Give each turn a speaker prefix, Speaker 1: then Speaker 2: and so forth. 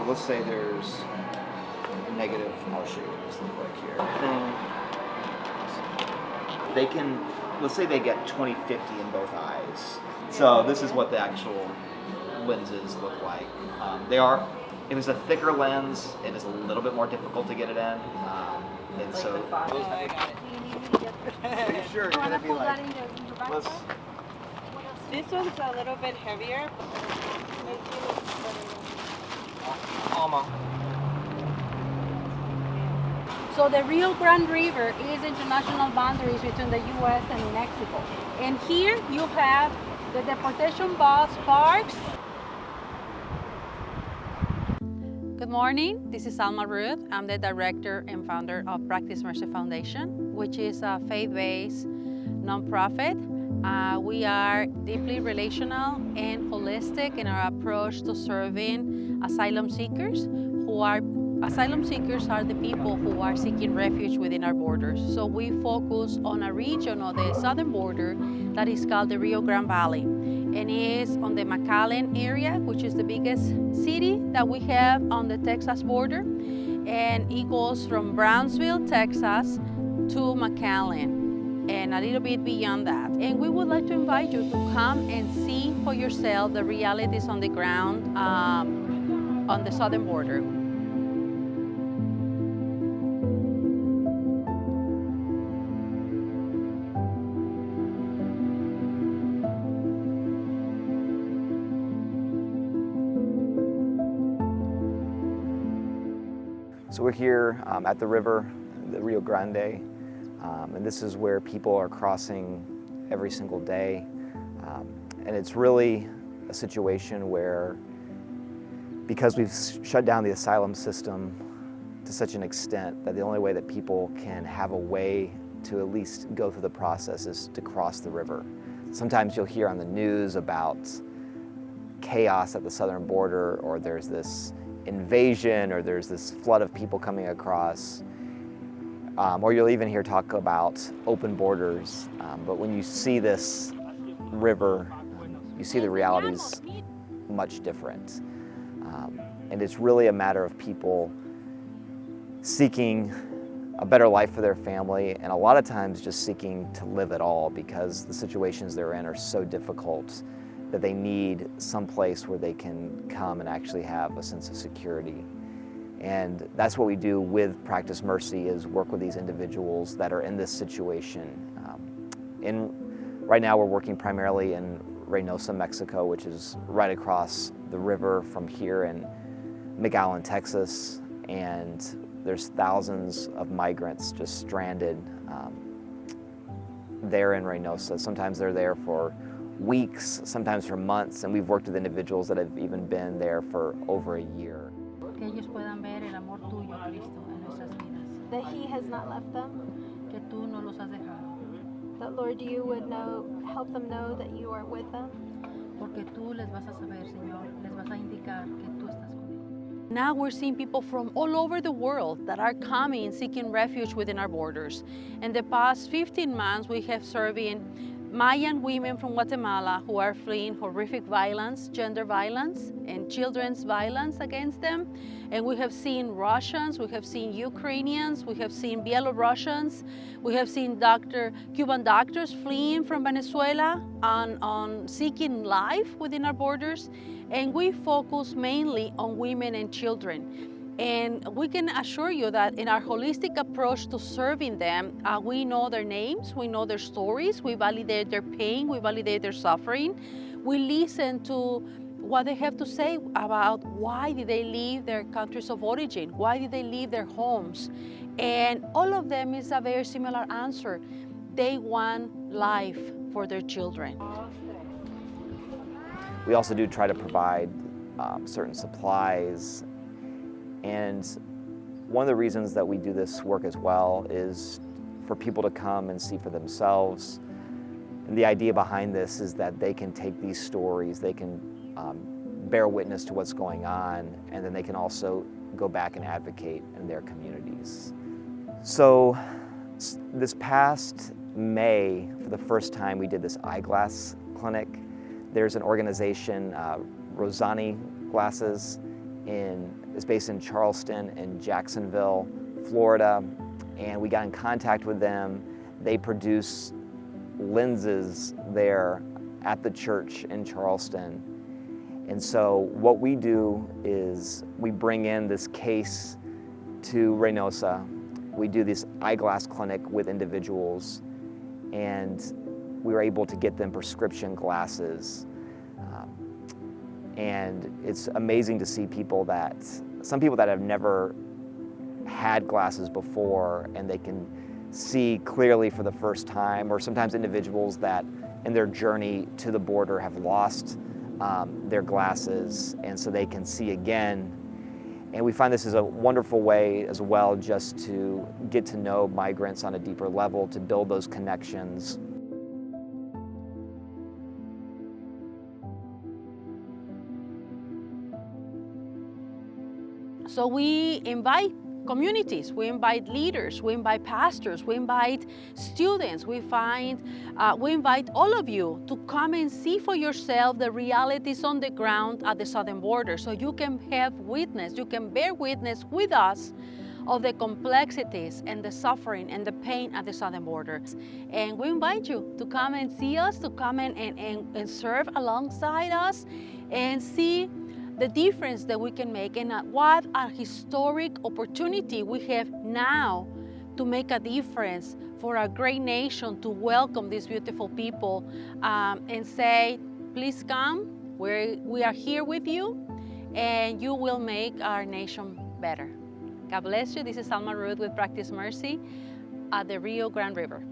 Speaker 1: So let's say there's negative marshy, this look like here. They can, let's say they get 20/50 in both eyes. So this is what the actual lenses look like. If it's a thicker lens, it is a little bit more difficult to get it in. And so,
Speaker 2: Are you sure? You're gonna be like, let's.
Speaker 3: This one's a little bit heavier.
Speaker 4: So the Rio Grande River is international boundaries between the U.S. and Mexico. And here you have the deportation bus parks. Good morning, this is Alma Ruth. I'm the director and founder of Practice Mercy Foundation, which is a faith-based nonprofit. We are deeply relational and holistic in our approach to serving asylum seekers. Asylum seekers are the people who are seeking refuge within our borders. So we focus on a region of the southern border that is called the Rio Grande Valley. And it is on the McAllen area, which is the biggest city that we have on the Texas border. And it goes from Brownsville, Texas to McAllen and a little bit beyond that. And we would like to invite you to come and see for yourself the realities on the ground on the southern border.
Speaker 1: So we're here at the river, the Rio Grande, and this is where people are crossing every single day. And it's really a situation where, because we've shut down the asylum system to such an extent that the only way that people can have a way to at least go through the process is to cross the river. Sometimes you'll hear on the news about chaos at the southern border, or there's this invasion, or there's this flood of people coming across, or you'll even hear talk about open borders. But when you see this river, you see the realities much different. And it's really a matter of people seeking a better life for their family, and a lot of times just seeking to live at all, because the situations they're in are so difficult that they need some place where they can come and actually have a sense of security. And that's what we do with Practice Mercy, is work with these individuals that are in this situation. Right now we're working primarily in Reynosa, Mexico, which is right across the river from here in McAllen, Texas. And there's thousands of migrants just stranded there in Reynosa. Sometimes they're there for weeks, sometimes for months, and we've worked with individuals that have even been there for over a year.
Speaker 4: Que ellos puedan ver el amor tuyo, Cristo, en nuestras vidas.
Speaker 5: That He has not left them.
Speaker 4: Que tú no los has dejado.
Speaker 5: That, Lord, you would help them know that you are with them.
Speaker 4: Porque tú les vas a saber, Señor, les vas a indicar que tú estás con ellos. Now we're seeing people from all over the world that are coming, seeking refuge within our borders. In the past 15 months, we have serving Mayan women from Guatemala who are fleeing horrific violence, gender violence, and children's violence against them. And we have seen Russians, we have seen Ukrainians, we have seen Belarusians, we have seen Cuban doctors fleeing from Venezuela on seeking life within our borders. And we focus mainly on women and children. And we can assure you that in our holistic approach to serving them, we know their names, we know their stories, we validate their pain, we validate their suffering. We listen to what they have to say about why did they leave their countries of origin, why did they leave their homes. And all of them is a very similar answer. They want life for their children.
Speaker 1: We also do try to provide certain supplies. And one of the reasons that we do this work as well is for people to come and see for themselves. And the idea behind this is that they can take these stories, they can bear witness to what's going on, and then they can also go back and advocate in their communities. So this past May, for the first time, we did this eyeglass clinic. There's an organization, Rosani Glasses, in is based in Charleston and Jacksonville, Florida, and we got in contact with them. They produce lenses there at the church in Charleston. And so what we do is we bring in this case to Reynosa. We do this eyeglass clinic with individuals, and we were able to get them prescription glasses. And it's amazing to see some people that have never had glasses before, and they can see clearly for the first time, or sometimes individuals that in their journey to the border have lost their glasses, and so they can see again. And we find this is a wonderful way as well just to get to know migrants on a deeper level, to build those connections.
Speaker 4: So we invite communities, we invite leaders, we invite pastors, we invite students, we invite all of you to come and see for yourself the realities on the ground at the southern border, so you can have witness, you can bear witness with us of the complexities and the suffering and the pain at the southern border. And we invite you to come and see us, to come and serve alongside us and see the difference that we can make, and what a historic opportunity we have now to make a difference for our great nation, to welcome these beautiful people and say, please come, we are here with you, and you will make our nation better. God bless you. This is Alma Ruth with Practice Mercy at the Rio Grande River.